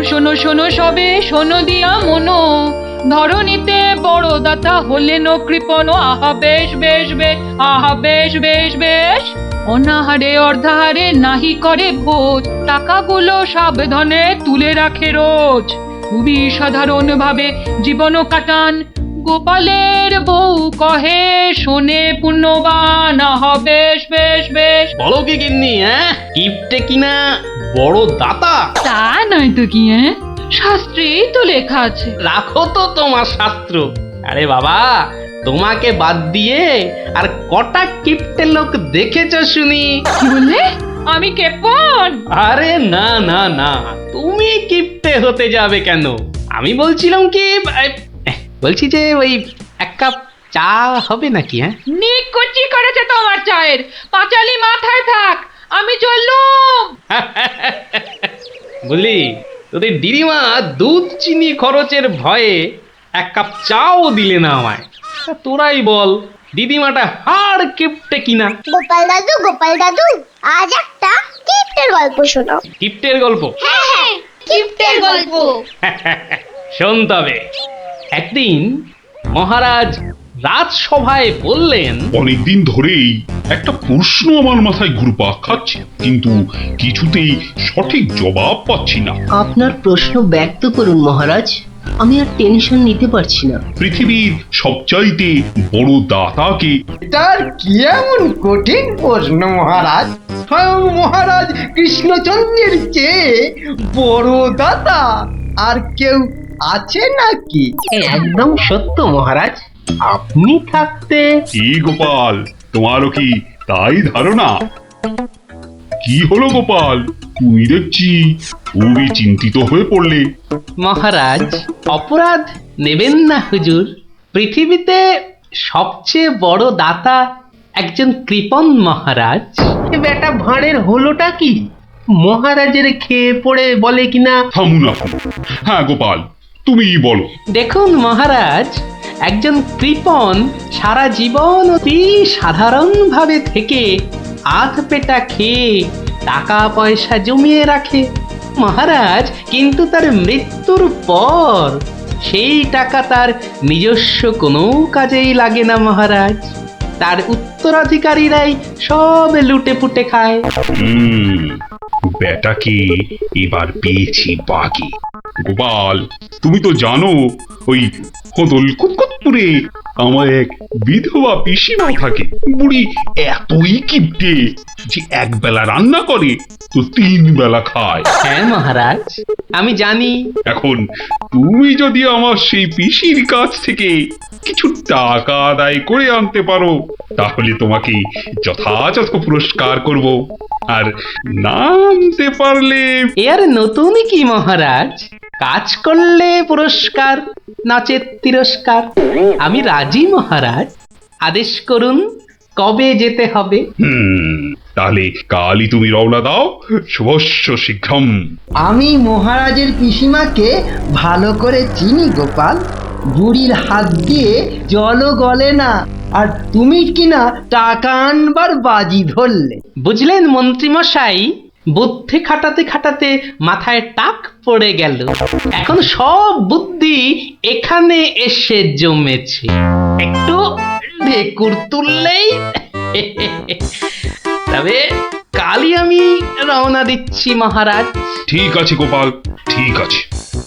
শোনো শোনো সবে শোনো দিয়া মনো, ধরণীতে বড় দাতা হলেন কৃপণ। আহা বেশ বেশ বেশ, আহা বেশ বেশ বেশ। অনাহারে অর্ধাহারে নাহি করে ভোজ, টাকাগুলো সাবধানে তুলে রাখে রোজ। খুবই সাধারণ ভাবে জীবন কাটান, গোপালের বউ কহে শোনে পুণ্যবান। আহা বেশ বেশ বেশ। বলো কি গিন্নি, কিপটে কিনা বড় দাতা? তা নয় তো কি, শাস্ত্রেই তো লেখা আছে। রাখো তো তোমার শাস্ত্র। আরে বাবা, তোমাকে বাদ দিয়ে আর কটা কিপটে লোক দেখেছো শুনি? কি বললে? আমি কেপন? আরে না না না, তুমি কিপটে হতে যাবে কেন? আমি বলছিলাম কি, বলছি যে ওই এক কাপ চা হবে নাকি? নিকুচি করেছে তোমার চায়ের, পাঁচালি মাথায় থাক, আমি চললুম। বলি, তোদের দিদিমা দুধ চিনি খরচের ভয়ে এক কাপ চাও দিলে না আমায়। তা তোরাই বল, দিদিমাটা হাড় কিপটে কিনা? গোপাল দাদু, আজ একটা কিপ্টের গল্প শোনাও। কিপটের গল্প? হ্যাঁ, কিপ্টের গল্প। শোন তবে। একদিন মহারাজ রাজসভায় বললেন, অনেকদিন ধরেই একটা প্রশ্ন আমার মাথায় ঘুরপাক খাচ্ছে, কিন্তু কিছুতেই সঠিক জবাব পাচ্ছি না। আপনার প্রশ্ন ব্যক্ত করুন মহারাজ, আমি আর টেনশন নিতে পারছি না। পৃথিবীর সবচাইতে বড় দাতাকে? এটার কি এমন কঠিন প্রশ্ন মহারাজ? স্বয়ং মহারাজ কৃষ্ণচন্দ্রের চেয়ে বড় দাতা আর কেউ আছে নাকি? একদম সত্য মহারাজ, আপনি থাকতে। কি গোপাল, তোমারও কি তাই ধারণা? কি হলো গোপাল, তুমি দেখছি খুবই চিন্তিত হয়ে পড়লে। মহারাজ অপরাধ নেবেন না হুজুর, পৃথিবীতে সবচেয়ে বড় দাতা একজন কৃপণ মহারাজ। বেটা ভাঁড়ের হলোটা কি? মহারাজের খেয়ে পড়ে বলে কিনা। থামুন আপনি। হ্যাঁ গোপাল, তুমিই বলো। দেখুন মহারাজ, একজন কৃপণ সারা জীবন অতি সাধারণভাবে থেকে আধ পেটা খেয়ে টাকা পয়সা জমিয়ে রাখে মহারাজ, কিন্তু তার মৃত্যুর পর সেই টাকা তার নিজস্ব কোনো কাজেই লাগে না মহারাজ। তার উত্তরাধিকারীরাই সব লুটে পুটে খায়। বেটাকে এবার পেয়েছি বাগে। গোপাল, তুমি তো জানো ওই কদল কুতকুতপুরে আমার এক বিধবা পিসিমা থাকে। বুড়ি এতই কিপটে যে এক বেলা রান্না করে তো 3 বেলা খায়। হ্যাঁ মহারাজ, আমি জানি। এখন তুমি যদি আমার সেই পিসির কাছ থেকে কিছু টাকা আদায় করে আনতে পারো, তাহলে তোমাকে যথাযথ পুরস্কার করব। আর না আনতে পারলে? এর নতুন কি মহারাজ, কাজ করলে পুরস্কার, নাচের তিরস্কার। আমি রাজি মহারাজ, আদেশ করুন কবে যেতে হবে। তাহলে কালই তুমি রওনা দাও, শুভস্য শীঘ্রম। আমি মহারাজের পিসিমাকে ভালো করে চিনি গোপাল, বুড়ির হাত দিয়ে জলও গলে না, আর তুমি কিনা টাকা আনবার বাজি ধরলে। বুঝলেন মন্ত্রী মশাই, বুদ্ধি খাটাতে খাটাতে মাথায় টাক পড়ে গেল। এখন সব বুদ্ধি এখানে এসে জমেছে, একটু ঢেকুর তুললেই। তবে কালই আমি রওনা দিচ্ছি মহারাজ। ঠিক আছে গোপাল, ঠিক আছে।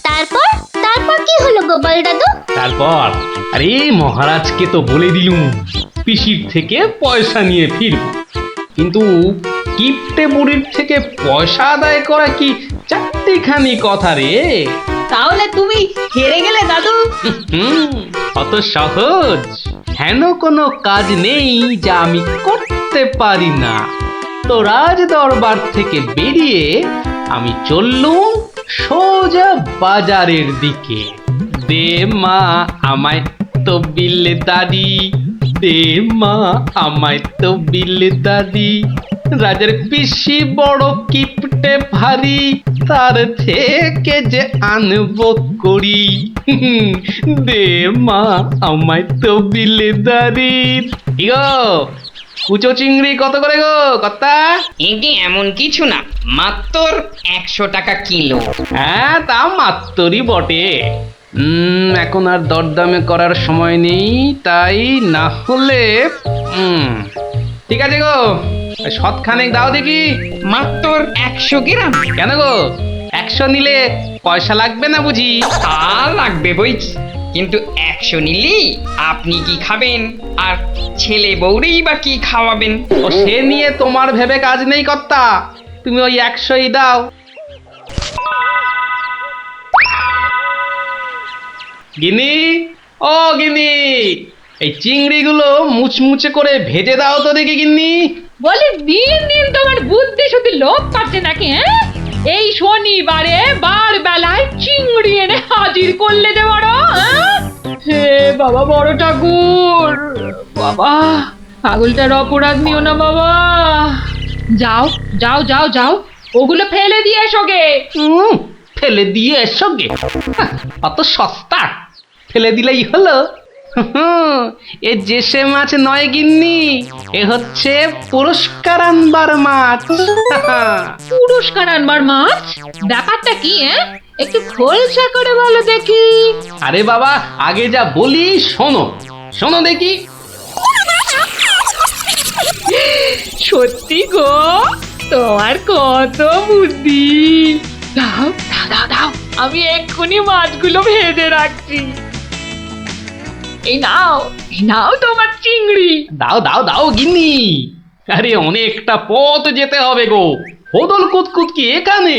তারপর তারপর কি হলো গোপাল দাদু? তারপর আরে মহারাজকে তো বলে দিলুম পিসির থেকে পয়সা নিয়ে ফিরব, কিন্তু কিপটে বুড়ির থেকে পয়সা আদায় করা কি চারটিখানি কথা রে? তাহলে তুমি হেরে গেলে দাদু? অত সহজ হেন কোনো কাজ নেই যা আমি করতে পারি না। তো রাজ দরবার থেকে বেরিয়ে আমি চললুম সোজা বাজারের দিকে। দে মা আমায় তবিল দাদি, দে মা আমায় তবিল দাদি। রাজার পিসি বড় কিপটে ভারী, তার থেকে যে আনবো করি। দে মা আমায় তবিল দাদি। ইগো কুচো চিংড়ি কত করে গো কর্তা? এগে এমন কিছু না, মাত্র 100 টাকা কিলো। হ্যাঁ তা মাত্রই বটে। এখন আর দরদামে করার সময় নেই, তাই না হলে ঠিক আছে গো, শতখানেক দাও দেখি। মাত্র 100 গ্রাম। কেন গো, 100 নিলে পয়সা লাগবে না বুঝি? তা লাগবে বইছি, কিন্তু 100 নিলেই আপনি কি খাবেন আর ছেলে বউরেই বা কি খাওয়াবেন? ও সে নিয়ে তোমার ভেবে কাজ নেই কর্তা, তুমি ওই 100ই দাও। গিনি, ও গিনি, এই চিংড়িগুলো মুচমুচে করে ভেজে দাও তো দেখি গিন্নি। বলে দিন দিন তোমার বুদ্ধি শুধু লোপ পাচ্ছে নাকি? হ্যাঁ, এই শনিবারে বার বেলায় চিংড়ি এনে হাজির করলে যে বড়। হে বাবা বড় ঠাকুর, বাবা পাগলটার অপরাধ নিও না বাবা। যাও যাও যাও যাও, ওগুলো ফেলে দিয়ে এসো গে। ফেলে দিয়ে এসো গে? অত সস্তা, ফেলে দিলেই হলো। এ জেসে মাছ নয় গিন্নি, এ হচ্ছে পুরস্কার আনবার মাছ। পুরস্কার আনবার মাছ? ব্যাপারটা কি? একটু খোলসা করে বলো দেখি। আরে বাবা, আগে যা বলি শোনো, শোনো দেখি। সত্যি গো, তোমার কত বুদ্ধি। দাও দাও দাও দাও, আমি এক্ষুনি মাছগুলো ভেজে রাখছি। এই নাও, এই নাও তোমার চিংড়ি। দাও দাও দাও গিন্নি। আরে অনেকটা পথ যেতে হবে গো, হোদল কুতকুত কি এখানে?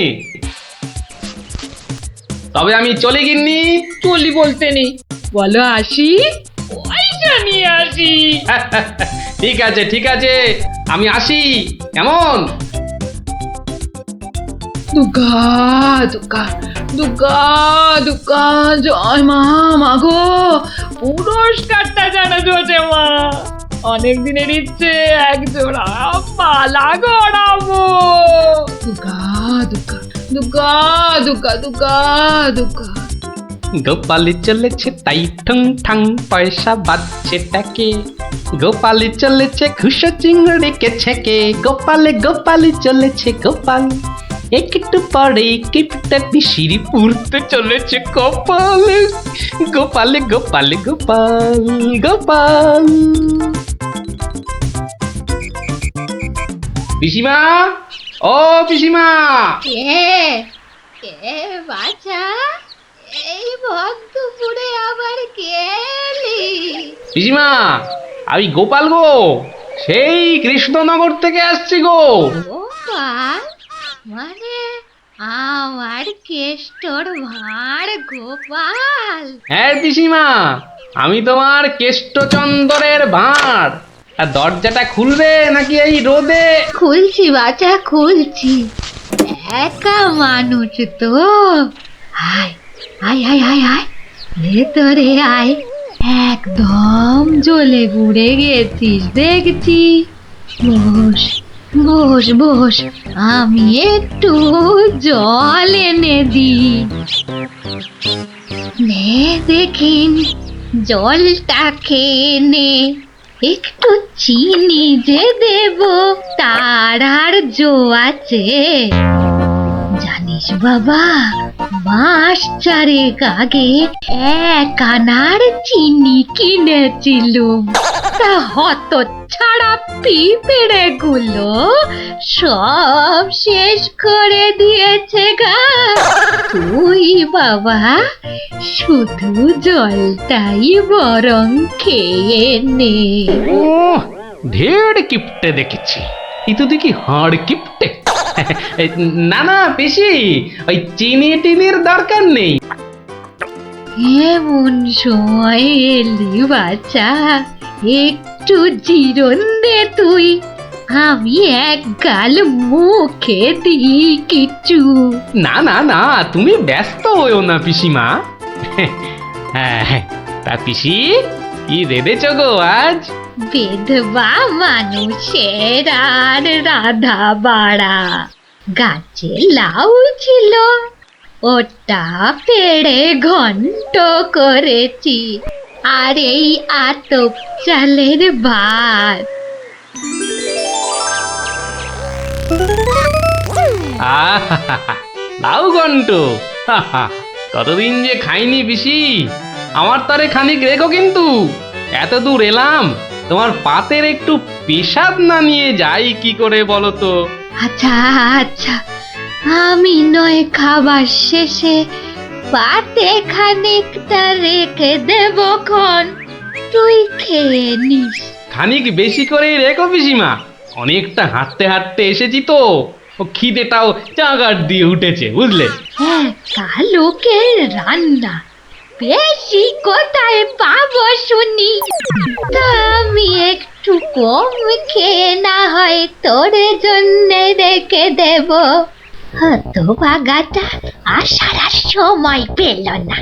তবে আমি চলি গিন্নি। চলি বলতে নেই, বলো আসি, পয়সা নিয়ে আসি। ঠিক আছে ঠিক আছে, আমি আসি। কেমন? দুর্গা দুর্গা দুর্গা দুর্গা, জয় মা। মাগো, পুরস্কারটা যেন জোটে মা। অনেক দিনের ইচ্ছে, এক জোড়া মালা গড়াবো। দুর্গা দুর্গা দুর্গা দুর্গা দুর্গা দুর্গা। গোপালি চলেছে তাই ঠুং ঠাং, পয়সা বাজছে টাকে। গোপালি চলেছে খুশো চিংড়িকে ছেকে। গোপালে গোপালি চলেছে গোপাল, একটু পরে কিপটা পিসিরি পুরতে চলেছে কপালে। গোপালে গোপালে গোপাল গোপাল। পিসিমা, ও পিসিমা। কে বাছা, এই ভক্তপুরে আবার কে এলি? পিসিমা, আমি গোপাল গো, সেই কৃষ্ণনগর থেকে আসছি গো। গোপাল মানে আমার কেষ্টর ভাঁড় গোপাল? হ্যাঁ পিসিমা, আমি তোমার কেষ্টচন্দরের ভাঁড়। আর দরজাটা খুলবে নাকি এই রোদে? খুলছি বাছা, খুলছি। একা মানুষ তো, আয় আয় আয় আয় আয়, ভেতরে আয়। একদম জ্বলে পুড়ে গেছিস দেখছি। বস বস বস, আমি একটু জল এনে দিই। নে দেখিন, জলটা খেয়ে নে। একটু চিনি যে দেব, তার আর জো আছে? জানিস বাবা, মাস চারেক আগে 1 আনার চিনি কিনেছিলুম। তা হত ছাড়া পিঁপড়ে গুলো সব শেষ করে দিয়েছে গা। তুই বাবা শুধু জলটাই বরং খেয়ে নে। ও, ঢের কিপটে দেখেছি, এই তো দেখি হাড় কিপটে। না না পিসি, ওই চিনি টিনির দরকার নেই। এমন সময় এলি বাচ্চা, একটু জিরন দে তুই। আমি এক গাল মুখে দিই কিছু। না না না, তুমি ব্যস্ত হইও না পিসিমা। হ্যাঁ, তা পিসি কি রেঁধেছ গো আজ? বিধবা মানুষের আর রাধা বাড়া। গাছে লাউ ছিল, ওটা পেড়ে ঘন্ট করেছি। আর এই আতপ চালের ভাত। লাউ ঘন্ট, কতদিন যে খাইনি পিসি, আমার তারে খানিক রেখো কিন্তু। এত দূর এলাম, তোমার পাতের একটু পেশাব না নিয়ে যাই কি করে বলো তো? আচ্ছা আচ্ছা, আমি নয় খাবার শেষে পাতে খানিকটা রেখে দেব খন, তুই খেয়ে নিস। খানিক বেশি করেই রেখো পিসিমা, অনেকটা হাঁটতে হাঁটতে এসেছি তো, ও খিদেটাও চাগার দিয়ে উঠেছে বুঝলে। হ্যাঁ, লোকের রান্না বেশি কোথায় পাবো শুনি? তা আমি একটু কম খেয়ে না হয় তোর জন্য রেখে দেব। হতভাগাটা আসার আর সময় পেল না,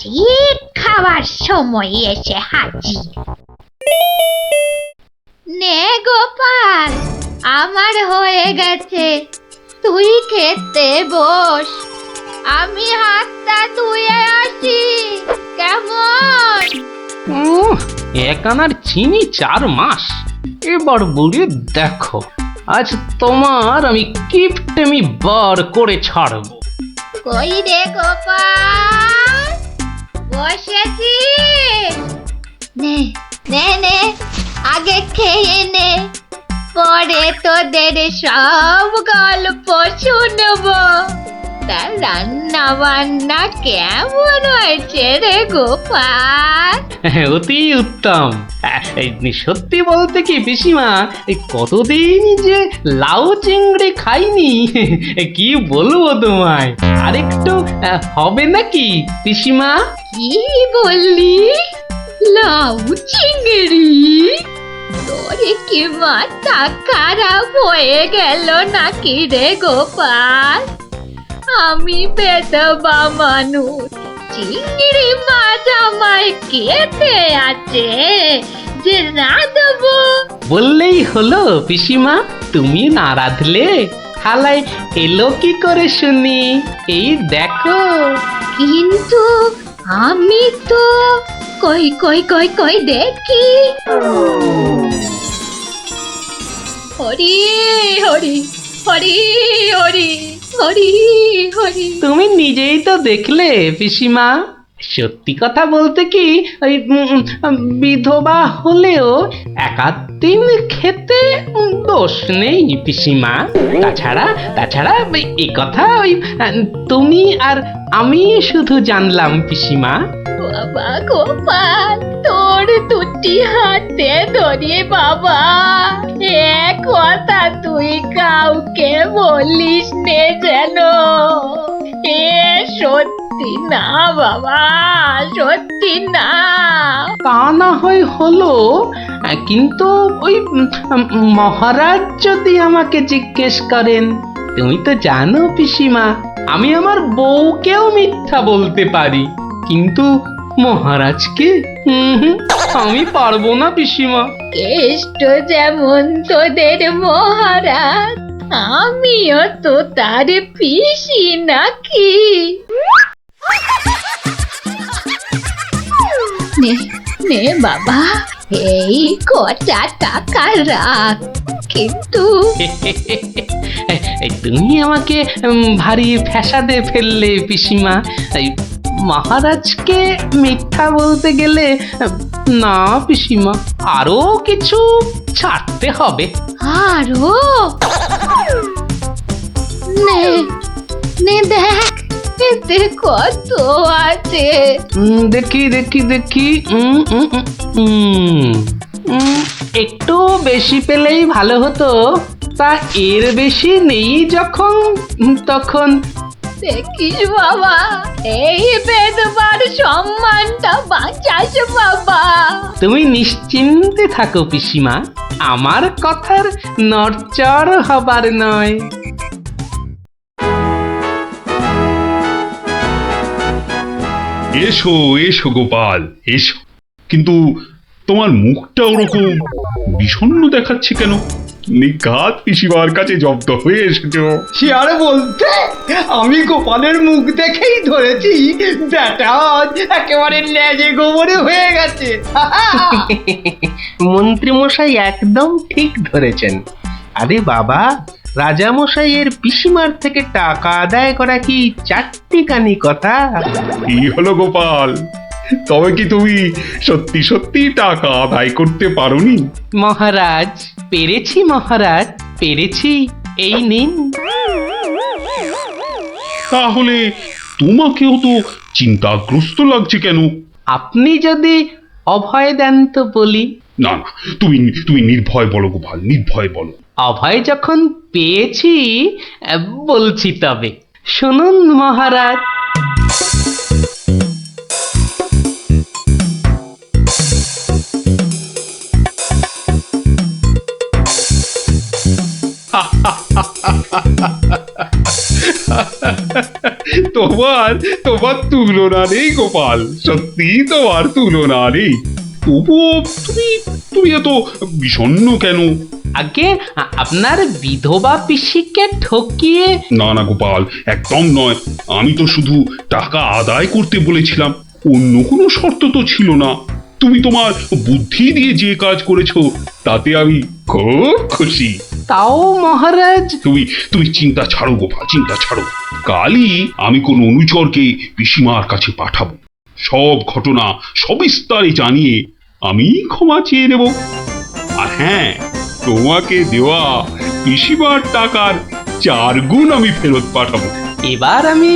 ঠিক খাওয়ার সময় এসে হাজির। নে গোপাল, আমার হয়ে গেছে, তুই খেতে বস, আমি হাতটা ধুয়ে আসি, কেমন? এক আনার চিনি 4 মাস, এবার বুড়ি দেখো, আজ তোমার আমি কিপটেমি বার করে ছাড়ব। কই রে গোপাল, বসেছি? নে নে নে, আগে খেয়ে নে, পরে তোদের সব গল্প শুনবো। তা রান্না বান্না কেমন হয়েছে রে গোপাল? অতি উত্তম। সত্যি বলতে কি পিসিমা, এই কতদিন যে লাউ চিংড়ি খাইনি, কি বলবো তোমায়। আরেকটু হবে নাকি পিসিমা? কি বললি? লাউ চিংড়ি? তোরে কি মাথা খারাপ হয়ে গেল নাকি রে গোপাল? আমি বেদবা মানুষ, চিংড়ি মাছ আমায় খেতে আছে যে রাঁধবো? বললেই হলো পিসিমা, তুমি না রাঁধলে থালায় এলো কি করে শুনি? এই দেখো। কিন্তু আমি তো কই কই কই কই দেখি। হরি হরি হরি হরি হরি হরি। তুমি নিজেই তো দেখলে পিসিমা, সত্যি কথা বলতে কি, ওই বিধবা হলেও একাদিন খেতে দোষ নেই পিসিমা। তাছাড়া এই কথা ওই তুমি আর আমি শুধু জানলাম পিসিমা। বাবা গোপাল, তোর দুটি হাতে ধরে বাবা, এক কথা তুই কাউকে বলিস নে যেন। এ সত্যি না বাবা, সত্যি না। তা না হয় হলো, কিন্তু ওই মহারাজ যদি আমাকে জিজ্ঞেস করেন, তুমি তো জানো পিসিমা, আমি আমার বউকেও মিথ্যা বলতে পারি, কিন্তু মহারাজকে আমি পারবো না পিসিমা। কেষ্ট যেমন তোদের মহারাজ, আমিও তো তার পিসি নাকি? নে নে বাবা, এই কটা টাকা রাখ, কিন্তু তুমি আমাকে ভারী ফ্যাসাদে ফেললে পিসিমা। মহারাজকে মিথ্যা বলতে গেলে না পিসিমা, আরো কিছু ছাড়তে হবে। আরো? নে নে দেখ, এতে কত আছে? দেখি দেখি দেখি, একটু বেশি পেলেই ভালো হতো, তা এর বেশি নেই যখন, তখন। দেখিস বাবা, এই বেদবার সম্মানটা বাঁচাস বাবা। তুমি নিশ্চিন্তে থাকো পিসিমা, আমার কথার নড়চড় হবার নয়। এসো এসো গোপাল, এসো। কিন্তু তোমার মুখটা ওরকম বিষণ্ণ দেখাচ্ছে কেন? নিঘাত পিসিমার কাছে জব্দ হয়ে এসেছো। সে আর বলতে, আমি গোপালের মুখ দেখেই ধরেছি ব্যাটা আজ একেবারে লেজে গোবরে হয়ে গেছে। মন্ত্রী মশাই একদম ঠিক ধরেছেন। আরে বাবা, রাজা মশাইয়ের পিসিমার থেকে টাকা আদায় করা কি চারটিখানি কথা? কি হলো গোপাল, তবে কি তুমি সত্যি সত্যি টাকা আদায় করতে পারোনি? মহারাজ, পেরেছি মহারাজ, পেরেছি। এই নিন। তাহলে তোমাকেও তো চিন্তাগ্রস্ত লাগছে কেন? আপনি যদি অভয় দেন তো বলি। না না, তুমি তুমি নির্ভয় বলো গোপাল, নির্ভয় বলো। অভয় যখন পেয়েছি, বলছি তবে শুনুন মহারাজ। তোমার তোমার তুলনা নেই গোপাল, সত্যি তোমার তুলনা নেই। তবুও তুমি তুমি এত বিষণ্ণ কেন? আগে আপনার বিধবা পিসিকে ঠকিয়ে। না না গোপাল, একদম নয়। আমি তো শুধু টাকা আদায় করতে বলেছিলাম, অন্য কোনো শর্ত তো ছিল না। তুমি তোমার বুদ্ধি দিয়ে যে কাজ করেছো তাতে আমি খুব খুশি। তাও মহারাজ। তুমি তুমি চিন্তা ছাড়ো গোপাল, চিন্তা ছাড়ো। কালই আমি কোন অনুচরকে পিসিমার কাছে পাঠাবো, সব ঘটনা সবিস্তারে জানিয়ে আমি ক্ষমা চেয়ে নেব। আর হ্যাঁ, তোমাকে দেওয়া পিসিমার টাকার 4 গুণ আমি ফেরত পাঠাবো। এবার আমি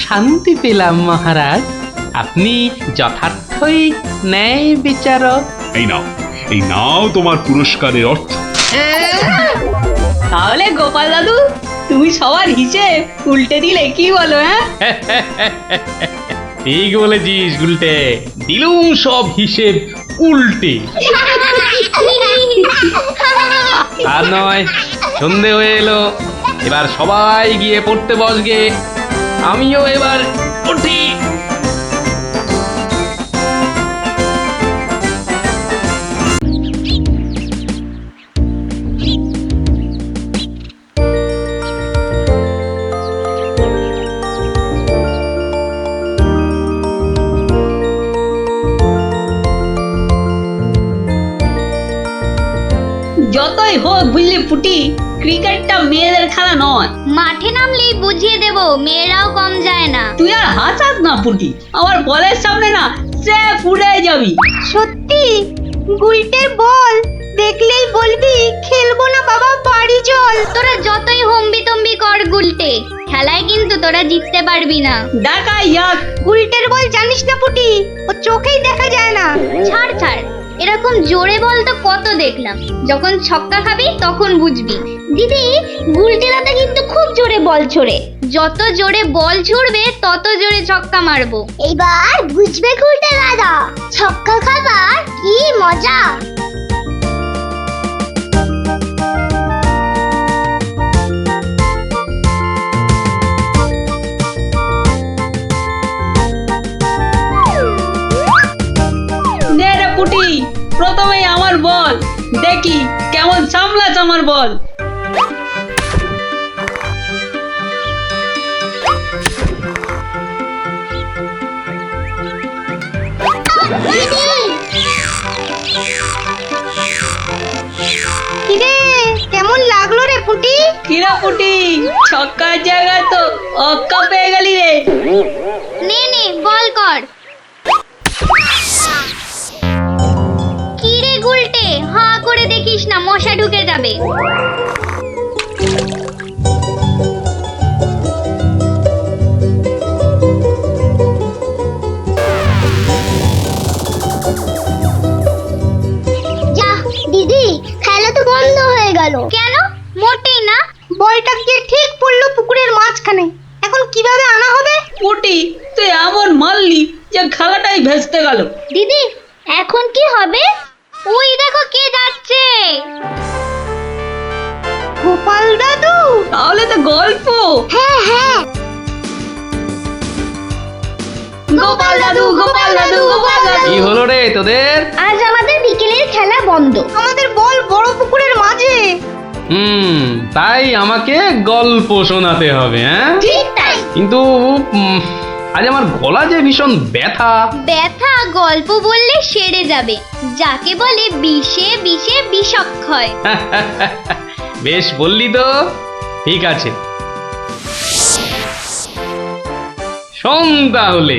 শান্তি পেলাম মহারাজ। আপনি যথার্থই ন্যায় বিচারক। এই নাও তোমার পুরস্কারের অর্থ। তাহলে গোপাল দাদু, তুমি সবার হিসেব উল্টে দিলে, কি বলো? ঠিক বলেছিস গুলটে, দিলুম সব হিসেব উল্টে। আর নয়, সন্ধে হয়ে এলো, এবার সবাই গিয়ে পড়তে বসগে। আমিও এবার উঠি। যতই হোক বুঝলি পুটি, ক্রিকেটটা মেয়েদের খেলা নয়। মাঠে নামলেই বুঝিয়ে দেব, মেয়েরাও কম যায় না। তুই আর হাসাস না পুটি, আমার বলের সামনে না সে ফুটে যাবি। সত্যি? গুলটের বল দেখলেই বলবি খেলবো না বাবা, বাড়ি চল। তোরা যতই হম্বি তম্বি কর গুলটে, খেলায় কিন্তু তোরা জিততে পারবি না। ডাকা ইয়াক। গুলটের বল জানিস না পুটি, ও চোখেই দেখা যায় না। ছাড় ছাড়, এরকম জোরে বল তো কত দেখলাম। যখন ছক্কা খাবি তখন বুঝবি। দিদি, গুলটে দাদা কিন্তু খুব জোরে বল ছোড়ে। যত জোরে বল ছুড়বে তত জোরে ছক্কা মারবো। এবার বুঝবে গুলটে দাদা, ছক্কা খাবার কি মজা। নে রে পুটি, প্রথমেই আমার বল, দেখি কেমন সামলাস আমার বল। কিরে, কেমন লাগলো রে পুটি? কিরা পুটি, ছক্কার জায়গায় তো অক্কা পেয়ে গেলি রে। নে নে বল কর। কিরে গুলটে, হাঁ করে দেখিস না, মশা ঢুকে যাবে। যা দিদি, খেলা তো বন্ধ হয়ে গেল। কেন? মোটেই না, বলটা গিয়ে ঠিক পড়লো পুকুরের মাঝখানে। এখন কিভাবে আনা হবে? পুটি, তুই এমন মারলি যে খেলাটাই ভেস্তে গেল। দিদি, এখন কি হবে? ওই দেখো কে যাচ্ছে। গোপাল দাদু। তাহলে তো গল্প। হ্যাঁ হ্যাঁ, গোপাল দাদু, গোপাল দাদু, গোপাল দাদু। কি হলো রে তোদের? আজ আমাদের বিকেলের খেলা বন্ধ। আমাদের বল বড় পুকুরের মাঝে। তাই আমাকে গল্প শোনাতে হবে, হ্যাঁ? ঠিক তাই। কিন্তু আজ আমার গলা যে ভীষণ ব্যথা। ব্যথা গল্প বললে সেরে যাবে, যাকে বলে বিষে বিষে বিষক্ষয়। বেশ বললি তো, ঠিক আছে, শোন তাহলে।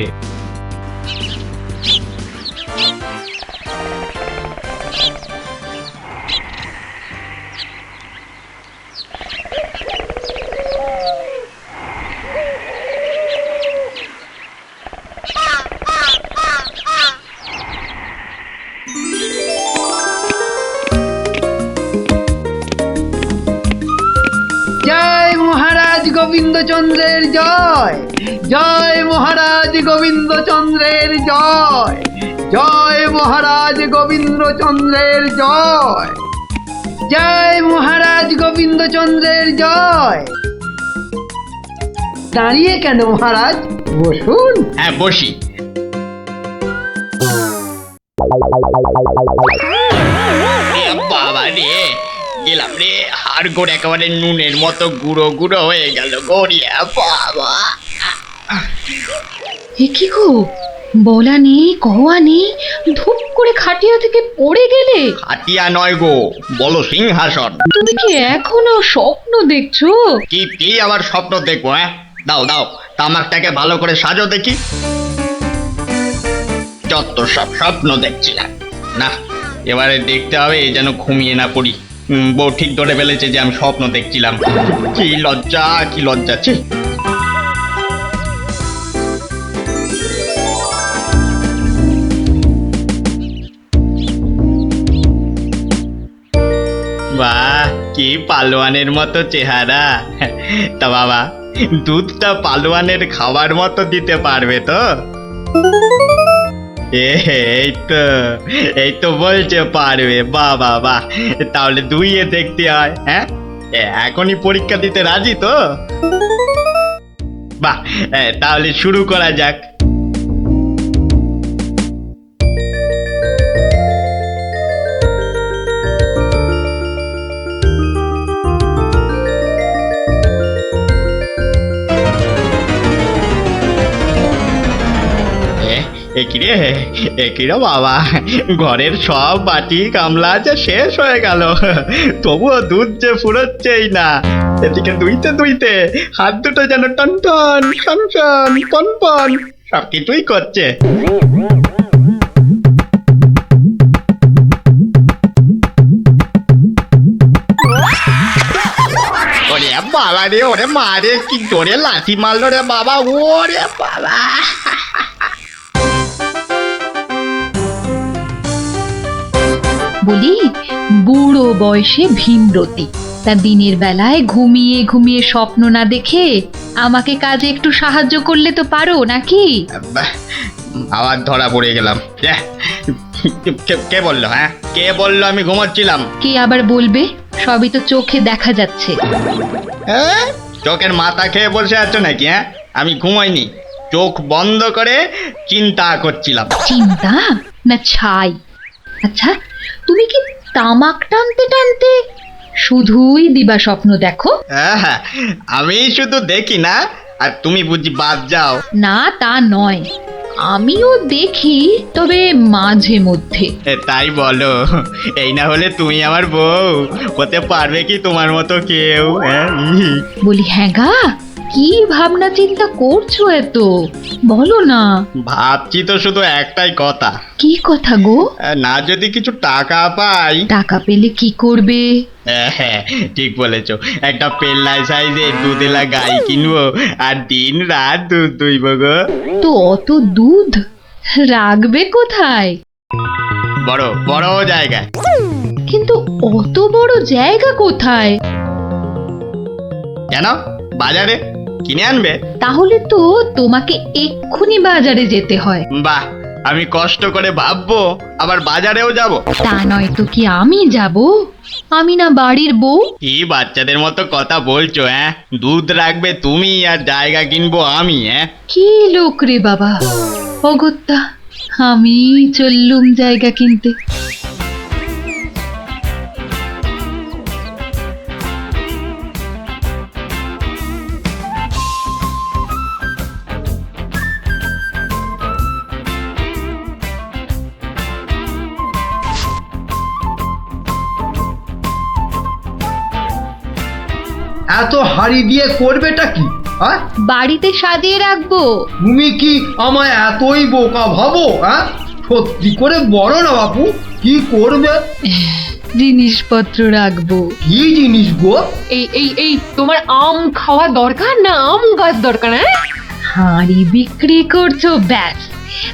জয় মহারাজ গোবিন্দচন্দ্রের জয়, জয় মহারাজ গোবিন্দচন্দ্রের জয়, জয় মহারাজ গোবিন্দচন্দ্রের জয়, জয় মহারাজ গোবিন্দচন্দ্রের জয়। দাঁড়িয়ে কেন মহারাজ, বসুন। হ্যাঁ বসি। বাবা রে, গেলাম রে, হাড় গোড় একেবারে নুনের মতো গুঁড়ো গুঁড়ো হয়ে গেল গড়িয়া বাবা। এ কি গো, বলা নেই কওয়া নেই, ধুপ করে খাটিয়া থেকে পড়ে গেলে। হাতিয়া নয় গো, বলো সিংহাসন। তুমি কি এখনো স্বপ্ন দেখছো? কি আবার স্বপ্ন দেখবো? হ্যাঁ দাও দাও, তামাকটাকে ভালো করে সাজো দেখি। যত সব স্বপ্ন দেখছিলাম, না এবারে দেখতে হবে যেন ঘুমিয়ে না পড়ি। বউ ঠিক ধরে ফেলেছে যে আমি স্বপ্ন দেখছিলাম। কি লজ্জা, কি লজ্জা। ছি। বাহ, কি পালোয়ানের মতো চেহারা। তা বাবা, দুধটা পালোয়ানের খাবার মতো দিতে পারবে তো? এই তো বলছে পারবে। বাহ বাহ বাহ, তাহলে দুইয়ে দেখতে হয়। হ্যাঁ, এখনই পরীক্ষা দিতে রাজি তো? বাহ, তাহলে শুরু করা যাক। একিরে বাবা, ঘরের সব বাটি গামলা যে শেষ হয়ে গেল, তবুও দুধ যে ফুরোচ্ছেই না। এদিকে দুইতে দুইতে হাত দুটো যেন টন টন টন টন পন পন সব কিছুই করছে। ওরে বাবা রে, ওরে মা রে, কি জোরে লাথি মারলো রে বাবা, ওরে বাবা। বলি, বুড়ো বয়সে ভীমরতি, তা দিনের বেলায় ঘুমিয়ে ঘুমিয়ে স্বপ্ন না দেখে আমাকে কাজে একটু সাহায্য করলে তো পারো নাকি? আবার ধরা পড়ে গেলাম। কে বললো? হ্যাঁ, কে বললো আমি ঘুমাচ্ছিলাম? কে আবার বলবে? সবই তো চোখে দেখা যাচ্ছে। চোখের মাথা খেয়ে বসে আছো নাকি? হ্যাঁ, আমি ঘুমাইনি, চোখ বন্ধ করে চিন্তা করছিলাম। চিন্তা না ছাই? আচ্ছা, তুমি কি তামাক টানতে টানতে শুধুই দিবা স্বপ্ন দেখো? হ্যাঁ, আমি শুধু দেখি না, আর তুমি বুঝি বাদ যাও? না তা নয়, আমিও দেখি, তবে মাঝে মধ্যে। তাই বলো? এই না হলে তুমি আমার বউ হতে পারবে কি তোমার মতো কেউ? বলি হ্যাঁ গা, কি ভাবনা চিন্তা করছো এত, বলো না। ভাবছি তো শুধু একটাই কথা। কি কথা গো? না যদি কিছু টাকা পাই। টাকা পেলে কি করবে? হ্যাঁ ঠিক বলেছো, একটা পেল্লাই সাইজে দুধেলা গাই কিনবো আর দিন রাত দুধ দুইব গো। তো অত দুধ রাখবে কোথায়? বড় বড় জায়গায়। কিন্তু অত বড় জায়গা কোথায়? কেন, বাজারে কিনে আনবে? তাহলে তো তোমাকে এক্ষুনি বাজারে যেতে হয়। বাহ, আমি কষ্ট করে ভাববো আবার বাজারেও যাব? তা নয় তো কি আমি যাব? আমি না বাড়ির বউ? কি বাচ্চাদের মতো কথা বলছো? হ্যাঁ, দুধ রাখবে তুমি আর জায়গা কিনবো আমি? হ্যাঁ, কি লোক রে বাবা, অগত্যা আমি চললুম জায়গা কিনতে। এত হাড়ি দিয়ে করবেটা কি? হ্যাঁ, বাড়িতে সাজিয়ে রাখবো। তুমি কি আমায় এতই বোকা ভাবো? হ্যাঁ, সত্যি করে বলো না বাপু, কি করবে? জিনিসপত্র রাখবো। কি জিনিস গো? এই তোমার আম খাওয়া দরকার না আম গাছ দরকার? হ্যাঁ, হাঁড়ি বিক্রি করছো ব্যাস,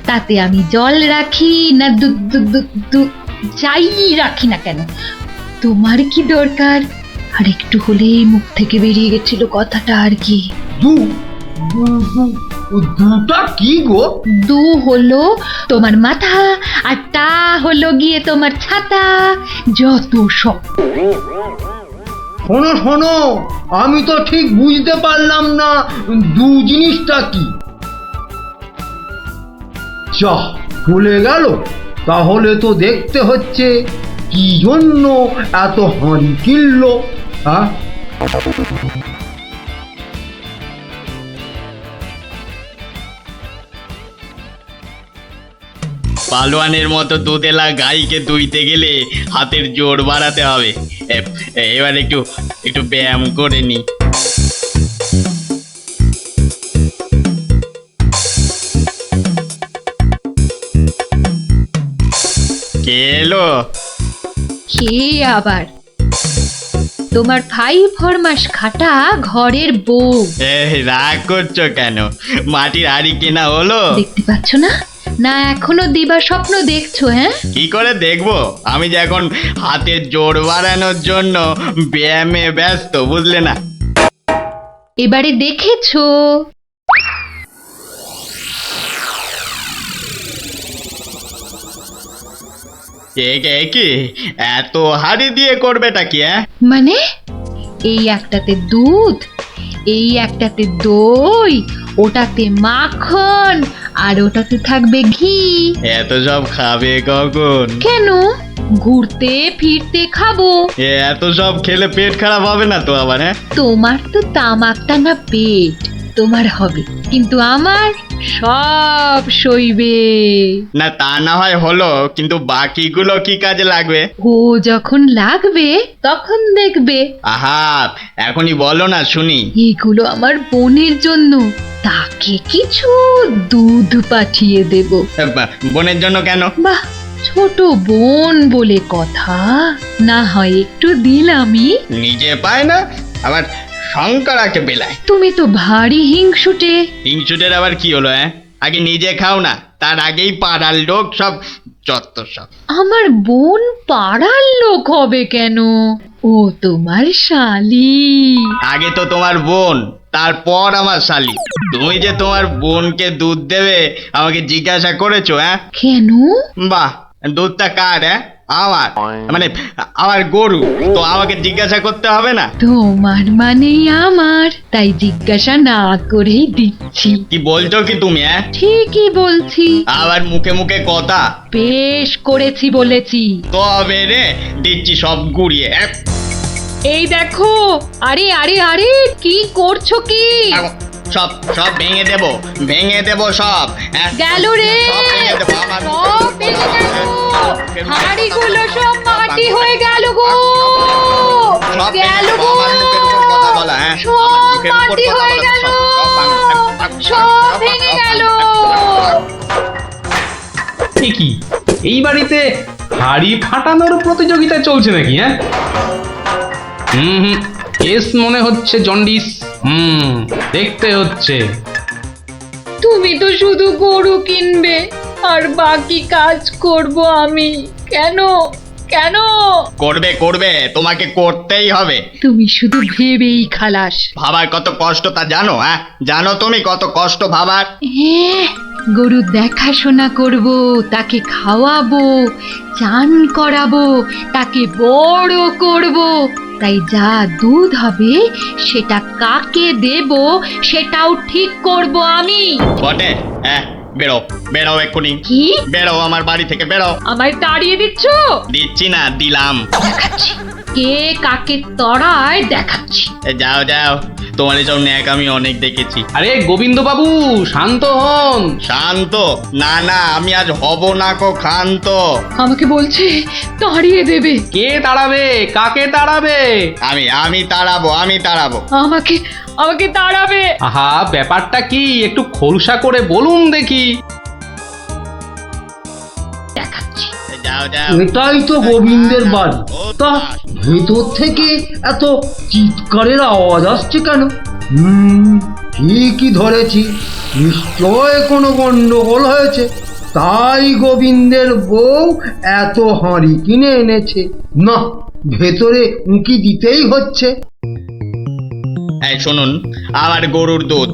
তাতে আমি জল রাখি না দুধ যাই রাখি না কেন, তোমার কি দরকার? আর একটু হলেই মুখ থেকে বেরিয়ে গেছিল কথাটা আর কি। দুটা কি গো? দু হলো তোমার মাথা, আর টা হলো গিয়ে তোমার ছাতা, যত সব। শোনো শোনো, আমি তো ঠিক বুঝতে পারলাম না দু জিনিসটা কি। যা ভুলে গেল, তাহলে তো দেখতে হচ্ছে কি জন্য এত হাঁড়ি কিনলো। হ্যাঁ, পালোয়ানের মতো দুধেলা গাইকে দুইতে গেলে হাতের জোর বাড়াতে হবে। এবার একটু একটু ব্যায়াম করে নি। কে এলো? কে আবার? তোমার 5 ফরমাস খাটা ঘরের বউ। রাগ করছো কেন? মাটির হাড়ি কেনা হলো? দেখতে পাচ্ছ না? না এখনো দিবা স্বপ্ন দেখছো? হ্যাঁ, কি করে দেখবো? আমি যে এখন হাতের জোর বাড়ানোর জন্য ব্যায়ামে ব্যস্ত, বুঝলে না? এবারে দেখেছো? কি এত হাড়ি দিয়ে করবেটা কি? মানে এই একটাতে দুধ, এই একটাতে দই, ওটাতে মাখন, আর ওটাতে থাকবে ঘি। এত সব খাবে কখন? কেন? ঘুরতে ফিরতে খাবো। এত সব খেলে পেট খারাপ হবে না তো আবার? তোমার তো তামাক টানা পেট, তোমার হবে, কিন্তু আমার সব সইবে। না তা না হয় হলো, কিন্তু বাকিগুলো কি কাজে লাগবে? ও যখন লাগবে তখন দেখবে। আহা, এখনই বলো না শুনি। এগুলো আমার বোনের জন্য, তাকে কিছু দুধ পাঠিয়ে দেব। বোনের জন্য কেন? বাহ, ছোট বোন বলে কথা, না হয় একটু দিলামই। নিজে পায় না, আবার শঙ্করাকে বেলায়। তুমি তো ভারী হিংসুটে। হিংসুটের আবার কি হলো? আগে নিজে খাও না, তার আগেই পাড়ার লোক সব যত সব। আমার বোন পাড়ার লোক হবে কেন? ও তোমার শালি। আগে তো তোমার বোন, তারপর আমার শালি। তুমি যে তোমার বোনকে দুধ দেবে আমাকে জিজ্ঞাসা করেছো? কেন? বাহ, দুধটা কার? আমার, মানে আমার গরু, তো আমাকে জিজ্ঞাসা করতে হবে না? তোমার মানেই আমার, তাই জিজ্ঞাসা না করেই দিচ্ছি। কি বলছো কি তুমি? ঠিকই বলছি। আবার মুখে মুখে কথা। বেশ করেছি বলেছি। তবে রে দিচ্ছি সব গুড়িয়ে। এই দেখো, আরে আরে আরে, কি করছো কি? সব সব ভেঙে দেবো সব। গেল রে, সব ভেঙে দেবো আমার। সব ভেঙে গেল, হাঁড়িগুলো সব মাটি হয়ে গেল গো, সব গেল গো, আমার মুখের উপর কথা বলা। সব মাটি হয়ে গেল, সব ভেঙে গেল। কি এই বাড়িতে হাড়ি ফাটানোর প্রতিযোগিতা চলছে নাকি? হুম, কেস মনে হচ্ছে জন্ডিস। দেখতে হচ্ছে। তুমি তো শুধু গরু কিনবে আর বাকি কাজ করব আমি। কেন কেন? করবে, তোমাকে করতেই হবে। তুমি শুধু ভেবেই খালাস। ভাবার কত কষ্ট তা জানো? জানো তুমি কত কষ্ট ভাবার? হ্যাঁ, গরু দেখাশোনা করব, তাকে খাওয়াবো, চান করাবো, তাকে বড় করব, তাই যা দুধ হবে সেটা কাকে দেব সেটাও ঠিক করব আমি। বটে? বেরো বেরো এক্ষুনি। কি? বেরো আমার বাড়ি থেকে, বেরো। আমায় তাড়িয়ে দিচ্ছ? দিচ্ছি না, দিলাম। দেখাচ্ছি কে কাকে তড়ায়, দেখাচ্ছি। যাও যাও, তোমার এসব ন্যাক আমি অনেক দেখেছি। আরে গোবিন্দ বাবু শান্ত হন। শান্ত? না না, আমি আজ হব না কো ক্ষান্ত। আমাকে বলছে তাড়িয়ে দেবে। কে তাড়াবে? কাকে তাড়াবে? আমি তাড়াবো, আমি তাড়াবো। আমাকে আমাকে তাড়াবে। আহা, ব্যাপারটা কি একটু খোলসা করে বলুন দেখি। দেখাচ্ছি। যাও যাও। এটাই তো গোবিন্দের বাড়ি। তা ভেতর থেকে এত চিৎকারের আওয়াজ আসছে কেন? ঠিকই ধরেছি, নিশ্চয় কোনো গন্ডগোল হয়েছে, তাই গোবিন্দের বউ এত হাঁড়ি কিনে এনেছে। না, ভেতরে উঁকি দিতেই হচ্ছে। এই শুনুন, আমার গরুর দুধ,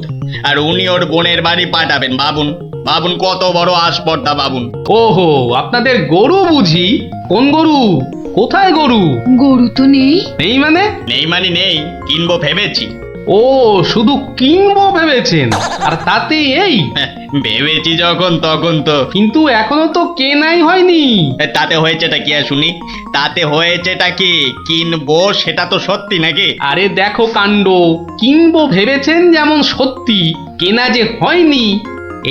আর উনি ওর বোনের বাড়ি পাঠাবেন। ভাবুন ভাবুন, কত বড় আসপর্দা ভাবুন। ওহো, আপনাদের গরু বুঝি? কোন গরু? কোথায় গরু? গরু তো নেই। নেই মানে? নেই মানে নেই, কিনবো ভেবেছি। ও, শুধু কিনবো ভেবেছেন? আর তাতে এই? ভেবেছি যখন তখন তো। কিন্তু এখনো তো কেনাই হয়নি। তাতে হয়েছেটা কি আর শুনি? তাতে হয়েছেটা কি? কিনবো সেটা তো সত্যি নাকি? আরে দেখো কাণ্ড, কিনবো ভেবেছেন যেমন সত্যি, কেনা যে হয়নি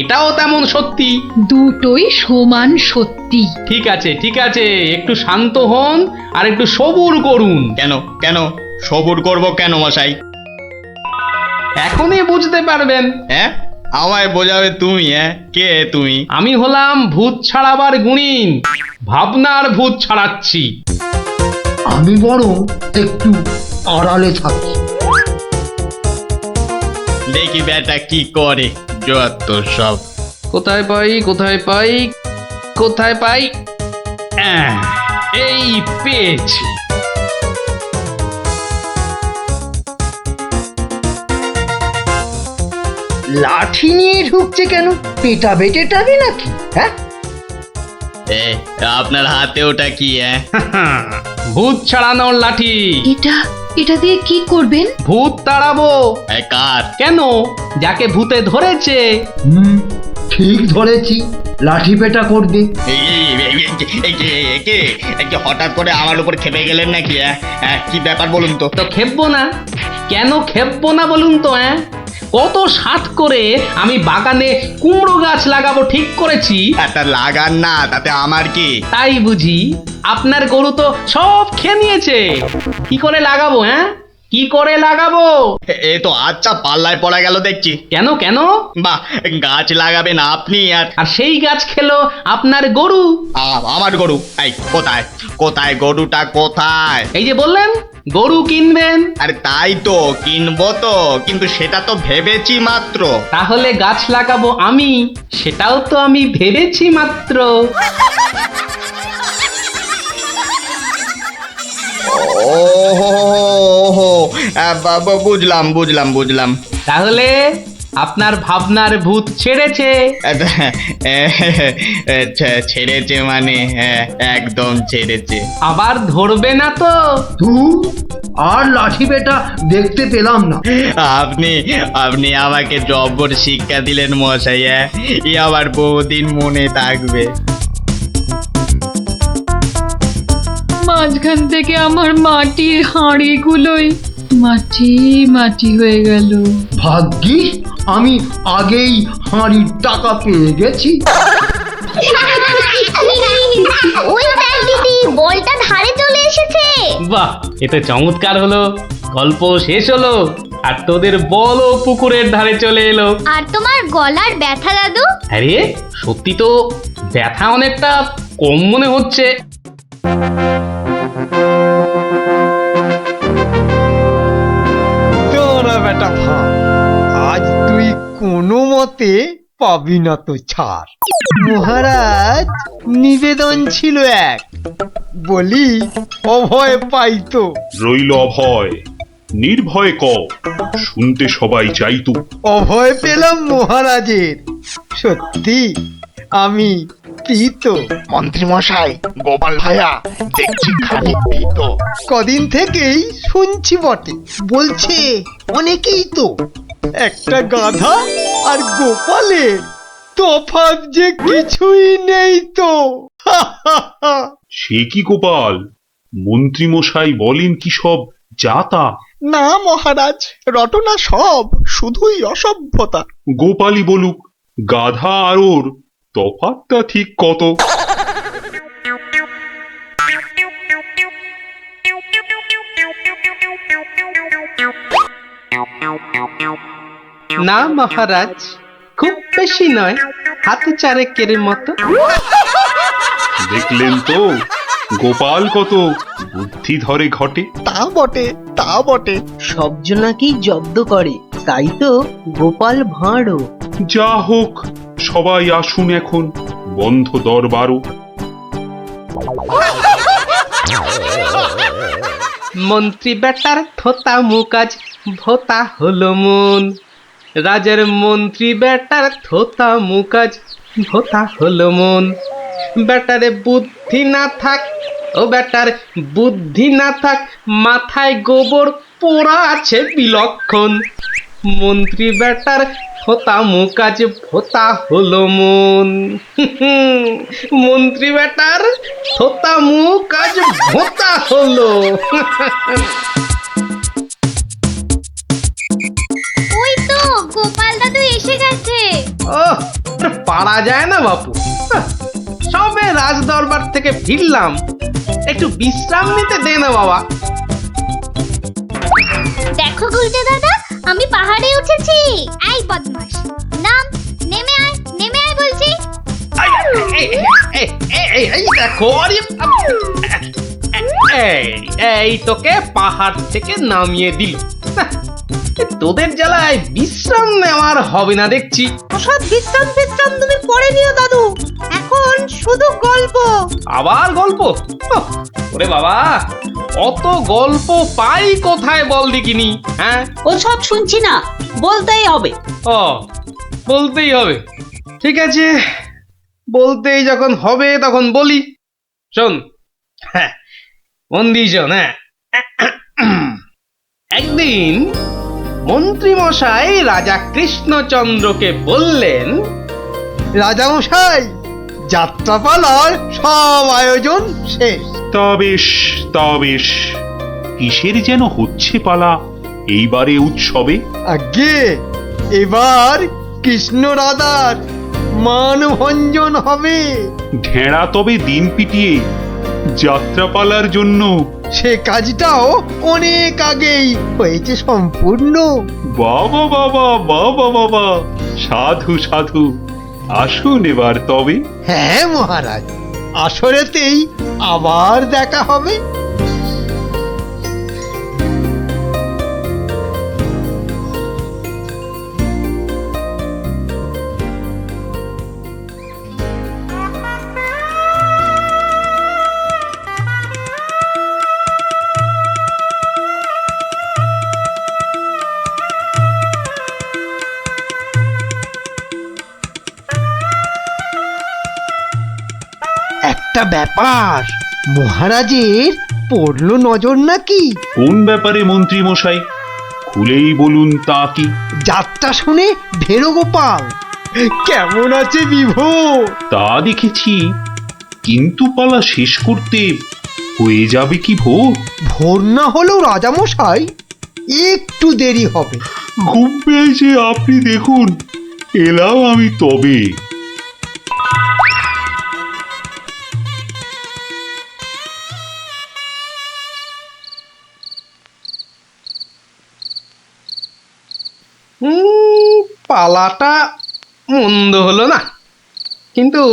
এটাও তেমন সত্যি। দুটোই সমান সত্যি। ঠিক আছে ঠিক আছে, একটু শান্ত হন আর একটু সবুর করুন। কেন কেন সবুর করব কেন মশাই? এখনই বুঝতে পারবেন। হ্যাঁ, আমায় বোঝাবে তুমি? হ্যাঁ, কে তুমি? আমি হলাম ভূত ছাড়াবার গুণিন, ভাবনার ভূত ছাড়াচ্ছি। আমি বরং একটু আড়ালে থাকি। দেখি বেটা কি করে, যত সব। কোথায় পাই কোথায় পাই কোথায় পাই? এই পেয়েছি। লাঠি নিয়ে ঢুকছে কেন? পেটা বেটেটাবে নাকি? হ্যাঁ, এ, আপনার হাতে ওটা কি? হ্যাঁ, ভূত ছাড়ানোর লাঠি। এটা দিয়ে কি করবেন? ভূত তাড়াবো। কার? কেন? যাকে ভূতে ধরেছে। ঠিক ধরেছি, লাঠি পেটা করবে। হঠাৎ করে আমার উপর খেপে গেলেন নাকি? কি ব্যাপার বলুন তো? তো খেপবো না? কেন খেপবো না বলুন তো? কত সাত করে আমি বাগানে কুমড়ো গাছ লাগাবো ঠিক করেছি। একটা লাগান না, তাতে আমার কি? তাই বুঝি? আপনার গরু তো সব খেয়ে নিয়েছে। কি করে লাগাবো? কি করে লাগাবো? এ তো আচ্ছা পাল্লায় পড়া গেল দেখছি। কেন কেন? বাহ, গাছ লাগাবেন আপনি আর সেই গাছ খেলো আপনার গরু। আমার গরু? এই কোথায় কোথায় গরুটা কোথায়? এই যে বললেন গরু কিনবেন। আরে তাই তো, কিনবো তো, কিন্তু সেটা তো ভেবেছি মাত্র। তাহলে গাছ লাগাবো আমি, সেটাও তো আমি ভেবেছি মাত্র। ওহো, বুঝলাম বুঝলাম বুঝলাম। তাহলে আপনার ভাবনার ভূত ছেড়েছে। ছেড়েছে মানে? একদম ছেড়েছে। আবার ধরবে না তো? আর লাঠি পেটা দেখতে পেলাম না। আপনি আপনি আমাকে জব্বর শিক্ষা দিলেন মশাই। এ আবার বহুদিন মনে থাকবে। মাঝখান থেকে আমার মাটির হাঁড়িগুলোই মাটি মাটি হয়ে গেল। ভাগ্যিস আমি আগেই হাঁড়ির টাকা পেয়ে গেছি। ওই দেখ দিদি, বলটা ধারে চলে এসেছে। বাহ, এটা চমৎকার হলো। গল্প শেষ হলো আর তোদের বলও পুকুরের ধারে চলে এলো। আর তোমার গলার ব্যথা দাদু? আরে সত্যি তো ব্যথা অনেকটা কম মনে হচ্ছে। তোরা বেটা ভাই, আজ তুই কোনো মতে পাবি না তো ছাড়। মহারাজ নিবেদন ছিল এক, বলি অভয় পাইতো। রইল অভয়, নির্ভয় ক, শুনতে সবাই চাইতো। অভয় পেলাম মহারাজের, সত্যি আমি প্রীত। মন্ত্রী মশাই, গোপাল ভাইয়া দেখছি খানিক ভীত। কদিন থেকেই শুনছি বটে, বলছে অনেকেই তো একটা গাধা আর গোপালের তফাৎ যে কিছুই নেই তো। সে কি গোপাল, মন্ত্রী মশাই বলেন কি সব যা তা। না মহারাজ, রটনা সব, শুধুই অসভ্যতা। গোপালই বলুক, গাধা আর ওর তফাৎটা ঠিক কত? না মহারাজ, খুব বেশি নয়, হাতে চারেকের মতো। দেখলেন তো গোপাল কত বুদ্ধি ধরে ঘটে। তা বটে, তা বটে। সব জনাকেই জব্দ করে, তাই তো গোপাল ভাঁড়ও। যা হোক, সবাই আসুন এখন, বন্ধ দরবারও। মন্ত্রী বেটার থোতা মুকাজ ভোতা হলো মন। রাজার মন্ত্রী বেটার থোতা মুকাজ ভোতা হলো মন। বেটারে বুদ্ধি না থাক, ও বেটার বুদ্ধি না থাক, মাথায় গোবর পোড়া আছে বিলক্ষণ। মন্ত্রী বেটার থোতা মুকাজ ভোতা হলো মন। মন্ত্রী বেটার থোতা মুকাজ ভোতা হলো। ওই তো গোপাল দাদু এসে গেছে। ওহ, পারা যায় না বাপু। সবে রাজ দরবার থেকে ফিরলাম, একটু বিশ্রাম নিতে দে না বাবা। দেখো গুলটে দাদা, আমি পাহাড়ে উঠেছি। এই বদমাশ, নাম, নেমে আয়, নেমে আয় বলছি। এই দেখো, এই তোকে পাহাড় থেকে নামিয়ে দিল। তোদের জ্বালায় বিশ্রাম নেওয়ার হবে না দেখছি। সব বিশ্রাম বিশ্রাম তুমি পড়ে নিও দাদু, এখন শুধু গল্প। আবার গল্প? ওরে বাবা, অত গল্প পাই কোথায় বল দেখিনি? হ্যাঁ, ও সব শুনছি না, বলতেই হবে। ও, বলতেই হবে। ঠিক আছে, বলতেই যখন হবে তখন বলি। শোন, হ্যাঁ, মন দিয়ে শোন। হ্যাঁ, একদিন মন্ত্রী মশাই রাজা কৃষ্ণচন্দ্রকে বললেন, রাজামশাই, যাত্রাপালার সব আয়োজন শেষ। তা বেশ, তা বেশ। কিসের যেন হচ্ছে পালা এইবারে উৎসবে? আগে এবার কৃষ্ণ রাধার মানভঞ্জন হবে। ঢেঁড়া তবে দিন পিটিয়ে যাত্রাপালার জন্য। সে কাজটাও অনেক আগেই হয়েছে সম্পূর্ণ। বাবা বাবা বাবা বাবা, সাধু সাধু। আসুন এবার তবে। হ্যাঁ মহারাজ, আসরেতেই আবার দেখা হবে। একটা ব্যাপার, মহারাজের পড়লো নজর নাকি? কোন ব্যাপারে মন্ত্রী মশাই? খুলেই বলুন তা কি। যাত্রা শুনে ভেরো গোপাল কেমন আছে বিভোর? তা দেখেছি, কিন্তু পালা শেষ করতে হয়ে যাবে কি ভোর? ভোর না হলেও রাজামশাই একটু দেরি হবে। ঘুম পেয়েছে আপনি দেখুন, এলাম আমি তবে। পালাটা মন্দ হলো না, কিন্তু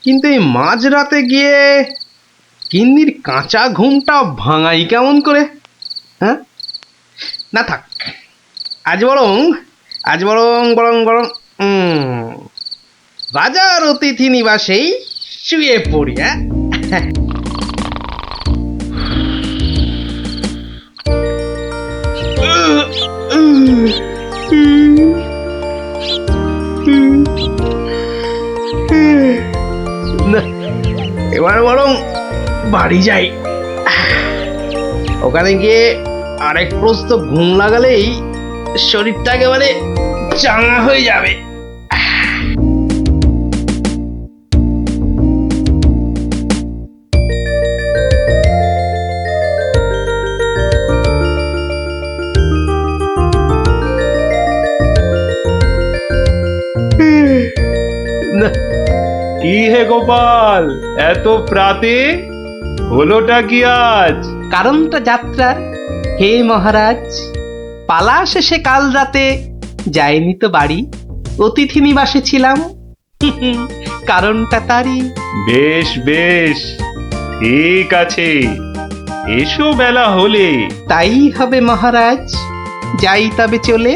কিন্তু এই মাঝরাতে গিয়ে গিন্নির কাঁচা ঘুমটা ভাঙাই কেমন করে? হ্যাঁ, না থাক, আজ বরং বরং রাজার অতিথি নিবাসেই শুয়ে পড়ি। হ্যাঁ, না, এবার বরং বাড়ি যাই। ওখানে গিয়ে আরেক প্রস্ত ঘুম লাগালেই শরীরটা একেবারে চাঙা হয়ে যাবে। কি হে গোপাল, এত প্রাতে হলোটা কি আজ? কারণটা যাত্রার, হে মহারাজ, পালা শেষে কাল রাতে যাইনি তো বাড়ি, অতিথি নিবাসে ছিলাম। কারণটা তারই। বেশ বেশ, ঠিক আছে, এসো বেলা হলে। তাই হবে মহারাজ, যাই তবে চলে।